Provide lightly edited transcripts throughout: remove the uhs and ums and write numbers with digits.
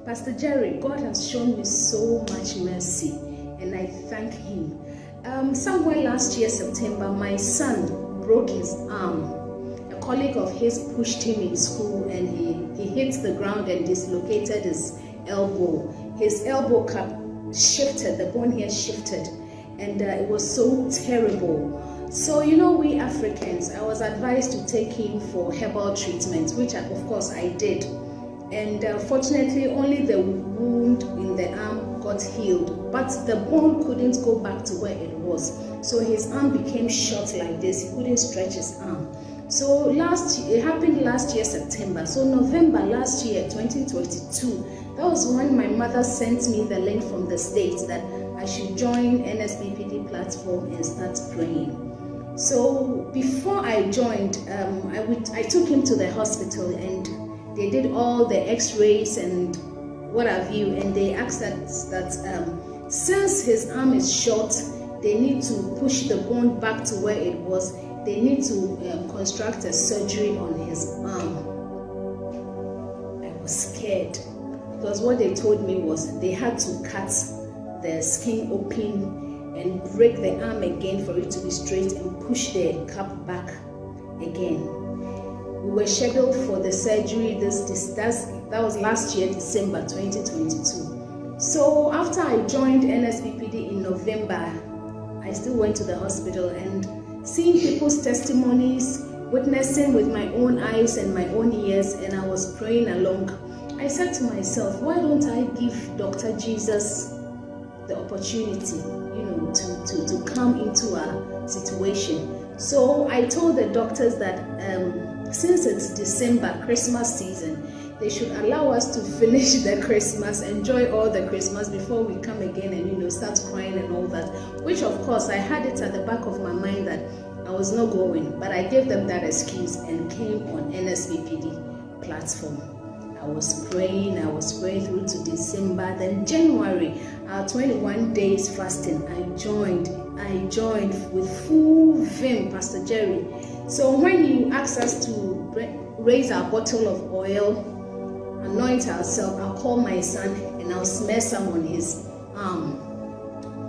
Pastor Jerry, God has shown me so much mercy, and I thank Him. Somewhere last year, September, my son broke his arm. A colleague of his pushed him in school, and he hit the ground and dislocated his elbow. His elbow cup shifted, the bone here shifted, and it was so terrible. So, we Africans, I was advised to take him for herbal treatment, which of course I did. And fortunately, only the wound in the arm got healed, but the bone couldn't go back to where it was. So his arm became short like this. He couldn't stretch his arm. So it happened last year, September. So November last year, 2022, that was when my mother sent me the link from the States that I should join NSPPD platform and start praying. So before I joined, I took him to the hospital, and they did all the x-rays and what have you, and they asked us that since his arm is short, they need to push the bone back to where it was. They need to construct a surgery on his arm. I was scared, because what they told me was they had to cut the skin open and break the arm again for it to be straight and push the cup back again. We were scheduled for the surgery. That was last year, December 2022. So after I joined NSPPD in November, I still went to the hospital, and seeing people's testimonies, witnessing with my own eyes and my own ears, and I was praying along. I said to myself, why don't I give Dr. Jesus the opportunity, to come into our situation? So I told the doctors that since it's December, Christmas season, they should allow us to finish the Christmas, enjoy all the Christmas before we come again and start crying and all that. Which of course I had it at the back of my mind that I was not going, but I gave them that excuse and came on NSPPD platform. I was praying through to December. Then January, our 21 days fasting, I joined with full vim, Pastor Jerry. So when you ask us to raise our bottle of oil, anoint ourselves, I'll call my son and I'll smear some on his arm.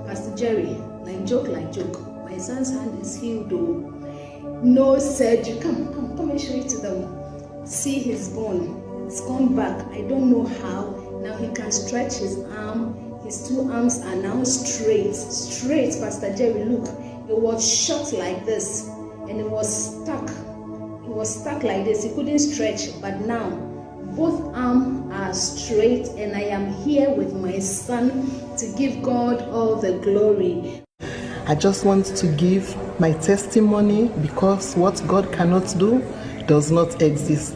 Pastor Jerry, like joke. My son's hand is healed though. No surgery. Come and show it to them. See his bone. It's gone back. I don't know how. Now he can stretch his arm. His two arms are now straight, Pastor Jerry. Look, it was short like this, and it was stuck. It was stuck like this. He couldn't stretch, but now both arms are straight, and I am here with my son to give God all the glory. I just want to give my testimony, because what God cannot do does not exist.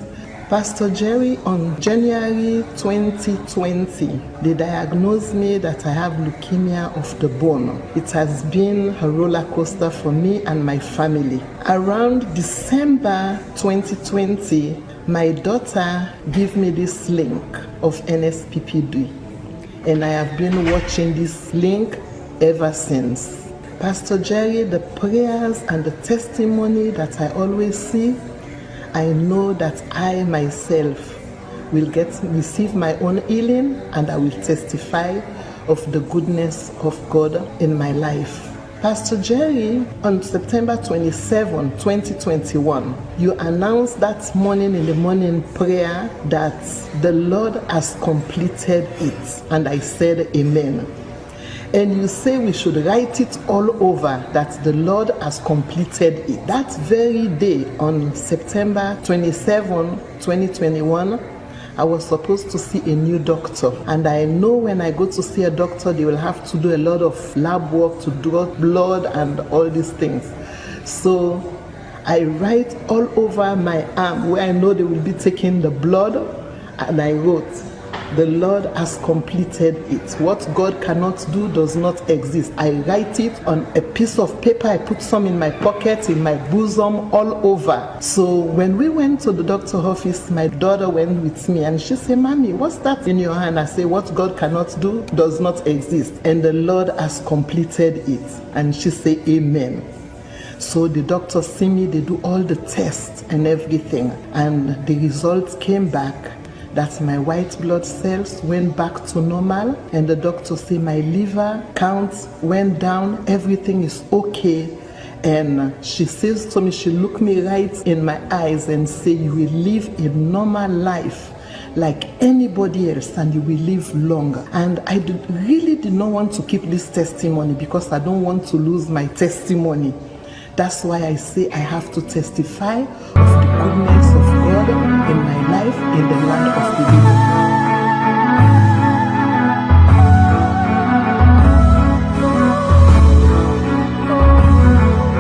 Pastor Jerry, on January 2020, they diagnosed me that I have leukemia of the bone. It has been a roller coaster for me and my family. Around December 2020, my daughter gave me this link of NSPPD, and I have been watching this link ever since. Pastor Jerry, the prayers and the testimony that I always see, I know that I myself will receive my own healing, and I will testify of the goodness of God in my life. Pastor Jerry, on September 27, 2021, you announced that morning in the morning prayer that the Lord has completed it, and I said amen. And you say we should write it all over that the Lord has completed it. That very day, on September 27, 2021, I was supposed to see a new doctor. And I know when I go to see a doctor, they will have to do a lot of lab work to draw blood and all these things. So I write all over my arm where I know they will be taking the blood, and I wrote, the Lord has completed it. What God cannot do does not exist. I write it on a piece of paper. I put some in my pocket, in my bosom, all over. So when we went to the doctor's office, my daughter went with me, and she said, Mommy, what's that in your hand? I say, what God cannot do does not exist, and the Lord has completed it. And she said, amen. So the doctors see me, they do all the tests and everything, and the results came back that my white blood cells went back to normal, and the doctor say my liver count went down, everything is okay. And she says to me, she looked me right in my eyes and say, you will live a normal life like anybody else, and you will live longer. And I really did not want to keep this testimony because I don't want to lose my testimony. That's why I say I have to testify of the goodness of God in my life in the land of the living.